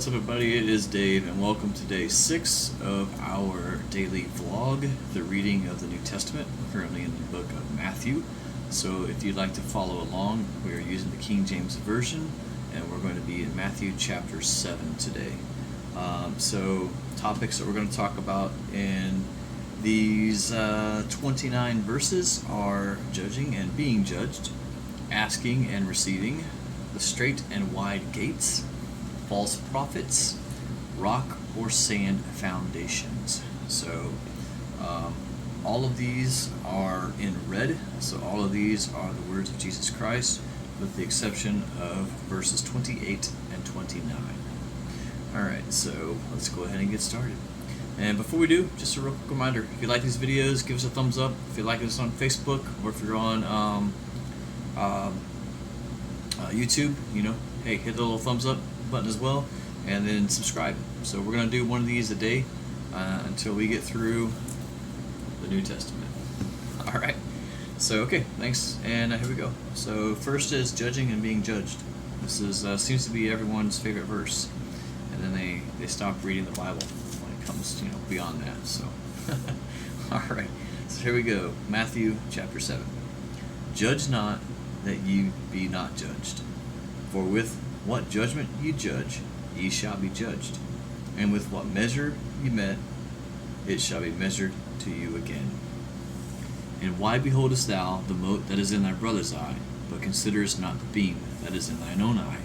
everybody? It is Dave, and welcome to day 6 of our daily vlog, the reading of the New Testament. We're currently in the book of Matthew, so if you'd like to follow along, we are using the King James Version, and we're going to be in Matthew chapter 7 today. So topics that we're going to talk about in these 29 verses are judging and being judged, asking and receiving, the straight and wide gates, false prophets, rock or sand foundations. So all of these are in red, so all of these are the words of Jesus Christ, with the exception of verses 28 and 29. Alright, so let's go ahead and get started. And before we do, just a real quick reminder, if you like these videos, give us a thumbs up. If you like us on Facebook, or if you're on YouTube, hey, hit the little thumbs up button as well, and then subscribe. So we're going to do one of these a day until we get through the New Testament. Alright, so okay, thanks, and here we go. So first is judging and being judged. This is seems to be everyone's favorite verse, and then they stop reading the Bible when it comes beyond that. So alright, so here we go. Matthew chapter 7. Judge not, that ye be not judged. For with what judgment ye judge, ye shall be judged. And with what measure ye met, it shall be measured to you again. And why beholdest thou the mote that is in thy brother's eye, but considerest not the beam that is in thine own eye?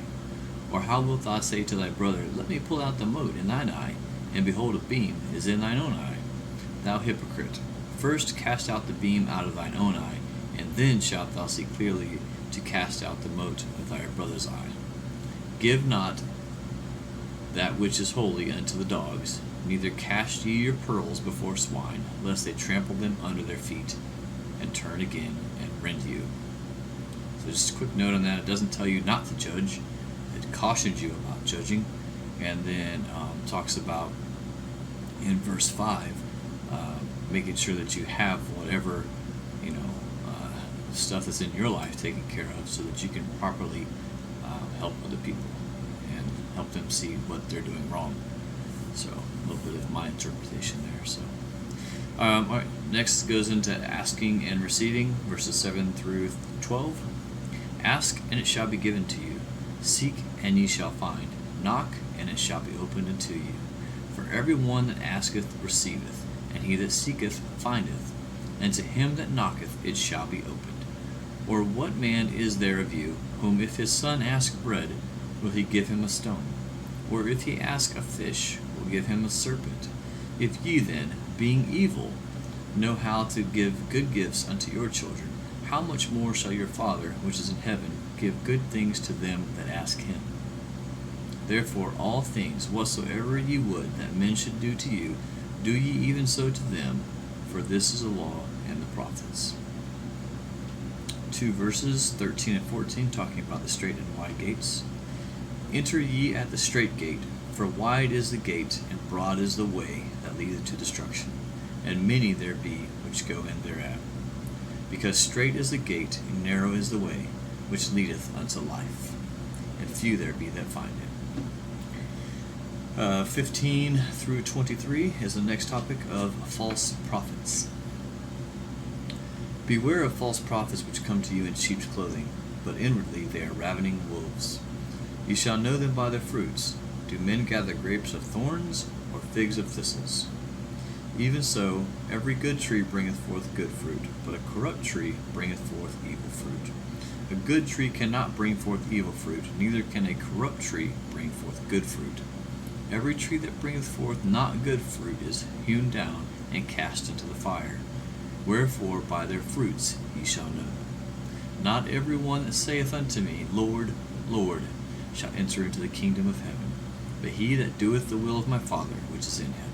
Or how wilt thou say to thy brother, Let me pull out the mote in thine eye, and behold, a beam is in thine own eye? Thou hypocrite, first cast out the beam out of thine own eye, and then shalt thou see clearly to cast out the mote of thy brother's eye. Give not that which is holy unto the dogs, neither cast ye your pearls before swine, lest they trample them under their feet, and turn again and rend you. So just a quick note on that, it doesn't tell you not to judge, it cautions you about judging, and then talks about, in verse 5, making sure that you have whatever stuff that's in your life taken care of, so that you can properly help other people and help them see what they're doing wrong. So a little bit of my interpretation there. So all right, next goes into asking and receiving, verses 7 through 12. Ask, and it shall be given to you. Seek, and ye shall find. Knock, and it shall be opened unto you. For every one that asketh receiveth, and he that seeketh findeth, and to him that knocketh it shall be opened. Or what man is there of you, whom if his son ask bread, will he give him a stone? Or if he ask a fish, will give him a serpent? If ye then, being evil, know how to give good gifts unto your children, how much more shall your Father, which is in heaven, give good things to them that ask him? Therefore all things whatsoever ye would that men should do to you, do ye even so to them, for this is the law and the prophets. 2 verses 13 and 14 talking about the straight and wide gates. Enter ye at the strait gate, for wide is the gate and broad is the way that leadeth to destruction, and many there be which go in thereat. Because strait is the gate and narrow is the way which leadeth unto life, and few there be that find it. 15 through 23 is the next topic of false prophets. Beware of false prophets which come to you in sheep's clothing, but inwardly they are ravening wolves. You shall know them by their fruits. Do men gather grapes of thorns, or figs of thistles? Even so, every good tree bringeth forth good fruit, but a corrupt tree bringeth forth evil fruit. A good tree cannot bring forth evil fruit, neither can a corrupt tree bring forth good fruit. Every tree that bringeth forth not good fruit is hewn down and cast into the fire. Wherefore by their fruits ye shall know them. Not every one that saith unto me, Lord, Lord, shall enter into the kingdom of heaven, but he that doeth the will of my Father which is in heaven.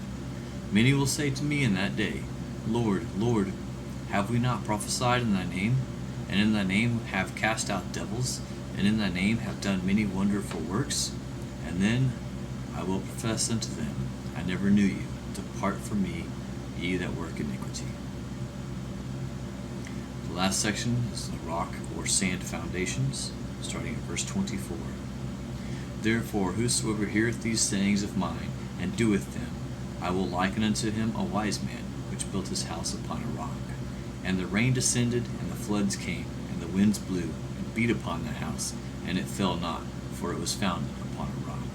Many will say to me in that day, Lord, Lord, have we not prophesied in thy name, and in thy name have cast out devils, and in thy name have done many wonderful works? And then I will profess unto them, I never knew you. Depart from me, ye that work iniquity. The last section is the rock or sand foundations, starting at verse 24. Therefore whosoever heareth these sayings of mine, and doeth them, I will liken unto him a wise man, which built his house upon a rock. And the rain descended, and the floods came, and the winds blew, and beat upon that house, and it fell not, for it was founded upon a rock.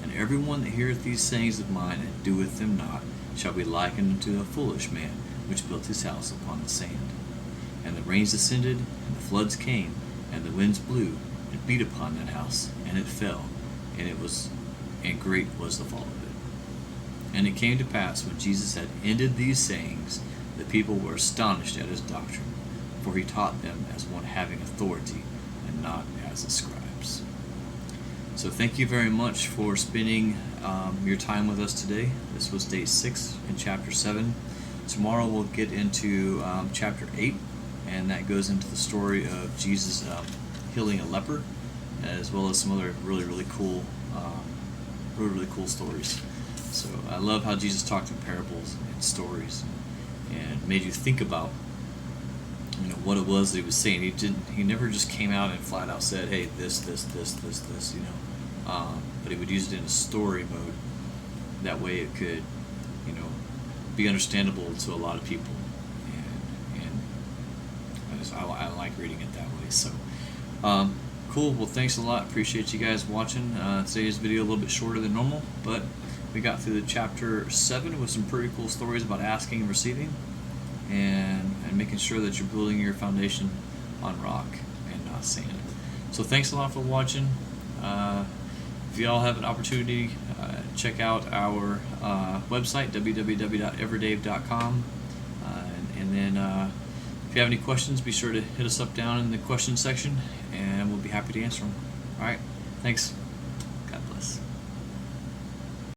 And every one that heareth these sayings of mine, and doeth them not, shall be likened unto a foolish man, which built his house upon the sand. And the rains descended, and the floods came, and the winds blew, and beat upon that house, and it fell, and great was the fall of it. And it came to pass, when Jesus had ended these sayings, the people were astonished at his doctrine, for he taught them as one having authority, and not as the scribes. So thank you very much for spending your time with us today. This was day 6 in chapter 7. Tomorrow we'll get into chapter 8, and that goes into the story of Jesus healing a leper, as well as some other really cool stories. So I love how Jesus talked in parables and stories, and made you think about what it was that he was saying. He never just came out and flat out said, hey, this, but he would use it in a story mode. That way it could be understandable to a lot of people, and I like reading it that way. So cool. Well, thanks a lot. Appreciate you guys watching. Today's video a little bit shorter than normal, but we got through the chapter 7 with some pretty cool stories about asking and receiving, and making sure that you're building your foundation on rock and not sand. So thanks a lot for watching. If you all have an opportunity, check out our website, www.everdave.com, and then if you have any questions, be sure to hit us up down in the question section, and we'll be happy to answer them. All right, thanks.